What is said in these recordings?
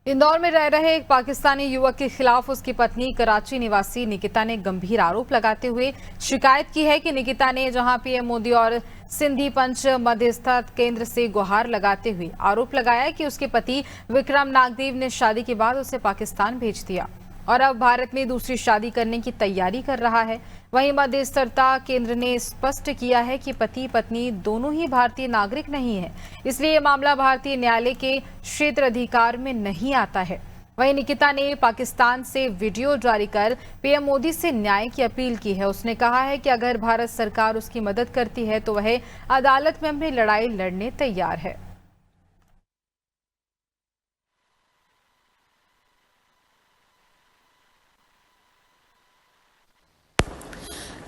इंदौर में रह रहे एक पाकिस्तानी युवक के खिलाफ उसकी पत्नी कराची निवासी निकिता ने गंभीर आरोप लगाते हुए शिकायत की है कि निकिता ने जहां पीएम मोदी और सिंधी पंच मध्यस्थता केंद्र से गुहार लगाते हुए आरोप लगाया कि उसके पति विक्रम नागदेव ने शादी के बाद उसे पाकिस्तान भेज दिया और अब भारत में दूसरी शादी करने की तैयारी कर रहा है। वहीं मध्यस्थता केंद्र ने स्पष्ट किया है कि पति पत्नी दोनों ही भारतीय नागरिक नहीं है, इसलिए यह मामला भारतीय न्यायालय के क्षेत्र अधिकार में नहीं आता है। वहीं निकिता ने पाकिस्तान से वीडियो जारी कर पीएम मोदी से न्याय की अपील की है। उसने कहा है कि अगर भारत सरकार उसकी मदद करती है तो वह अदालत में अपनी लड़ाई लड़ने तैयार है।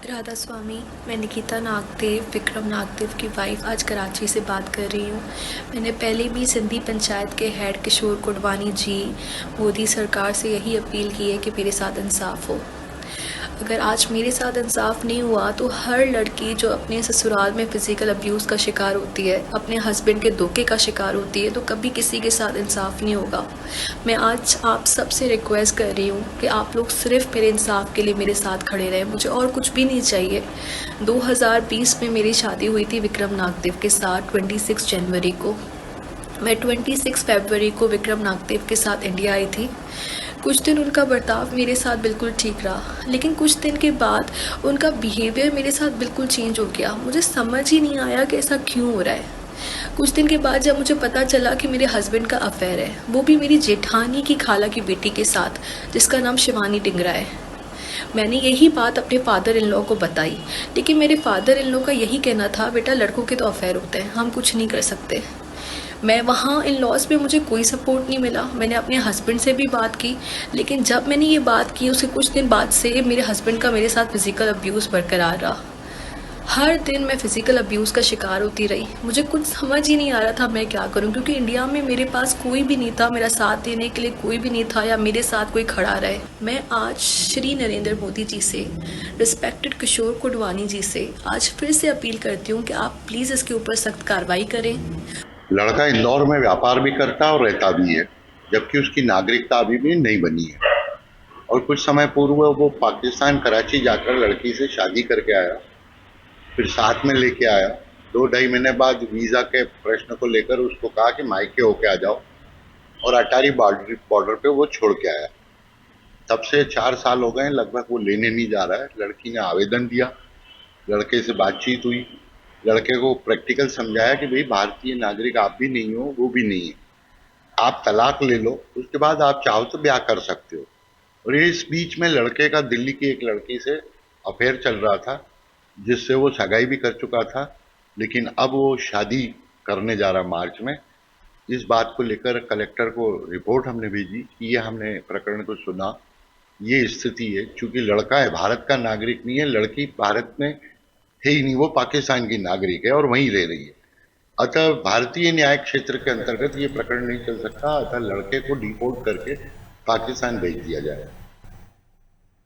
राधा स्वामी, मैं निकिता नागदेव, विक्रम नागदेव की वाइफ आज कराची से बात कर रही हूँ। मैंने पहले भी सिंधी पंचायत के हेड किशोर कुडवानी जी, मोदी सरकार से यही अपील की है कि मेरे साथ इंसाफ हो। अगर आज मेरे साथ इंसाफ नहीं हुआ तो हर लड़की जो अपने ससुराल में फ़िज़िकल अब्यूज़ का शिकार होती है, अपने हस्बैंड के धोखे का शिकार होती है, तो कभी किसी के साथ इंसाफ नहीं होगा। मैं आज आप सबसे रिक्वेस्ट कर रही हूँ कि आप लोग सिर्फ मेरे इंसाफ के लिए मेरे साथ खड़े रहें, मुझे और कुछ भी नहीं चाहिए। 2020 में मेरी शादी हुई थी विक्रम नागदेव के साथ 26 जनवरी को। मैं 26 फरवरी को विक्रम नागदेव के साथ इंडिया आई थी। कुछ दिन उनका बर्ताव मेरे साथ बिल्कुल ठीक रहा, लेकिन कुछ दिन के बाद उनका बिहेवियर मेरे साथ बिल्कुल चेंज हो गया। मुझे समझ ही नहीं आया कि ऐसा क्यों हो रहा है। कुछ दिन के बाद जब मुझे पता चला कि मेरे हस्बैंड का अफेयर है, वो भी मेरी जेठानी की खाला की बेटी के साथ, जिसका नाम शिवानी डिंगरा है। मैंने यही बात अपने फादर इन लॉ को बताई, लेकिन मेरे फादर इन लॉ का यही कहना था, बेटा लड़कों के तो अफेयर होते हैं, हम कुछ नहीं कर सकते। मैं वहाँ इन लॉज में मुझे कोई सपोर्ट नहीं मिला। मैंने अपने हस्बैंड से भी बात की, लेकिन जब मैंने ये बात की उसके कुछ दिन बाद से मेरे हस्बैंड का मेरे साथ फ़िज़िकल अब्यूज़ बरकरार रहा। हर दिन मैं फ़िज़िकल अब्यूज़ का शिकार होती रही। मुझे कुछ समझ ही नहीं आ रहा था मैं क्या करूं, क्योंकि इंडिया में मेरे पास कोई भी नहीं था, मेरा साथ देने के लिए कोई भी नहीं था या मेरे साथ कोई खड़ा रहे। मैं आज श्री नरेंद्र मोदी जी से, रिस्पेक्टेड किशोर कुडवानी जी से आज फिर से अपील करती हूँ कि आप प्लीज़ इसके ऊपर सख्त कार्रवाई करें। लड़का इंदौर में व्यापार भी करता है और रहता भी है, जबकि उसकी नागरिकता अभी भी नहीं बनी है। और कुछ समय पूर्व वो पाकिस्तान कराची जाकर लड़की से शादी करके आया, फिर साथ में लेके आया। 2-2.5 महीने बाद वीज़ा के प्रश्न को लेकर उसको कहा कि मायके होके आ जाओ, और अटारी बॉर्डर पे वो छोड़ के आया। तब से 4 साल हो गए लगभग, वो लेने नहीं जा रहा है। लड़की ने आवेदन दिया, लड़के से बातचीत हुई, लड़के को प्रैक्टिकल समझाया कि भाई भारतीय नागरिक आप भी नहीं हो, वो भी नहीं है, आप तलाक ले लो, उसके बाद आप चाहो तो ब्याह कर सकते हो। और इस बीच में लड़के का दिल्ली की एक लड़की से अफेयर चल रहा था, जिससे वो सगाई भी कर चुका था, लेकिन अब वो शादी करने जा रहा मार्च में। इस बात को लेकर कलेक्टर को रिपोर्ट हमने भेजी कि ये हमने प्रकरण को सुना, ये स्थिति है। चूंकि लड़का है, भारत का नागरिक नहीं है, लड़की भारत में है ही नहीं, वो पाकिस्तान की नागरिक है और वहीं रह रही है। अतः भारतीय न्याय क्षेत्र के अंतर्गत ये प्रकरण नहीं चल सकता, अतः लड़के को डिपोर्ट करके पाकिस्तान भेज दिया जाए।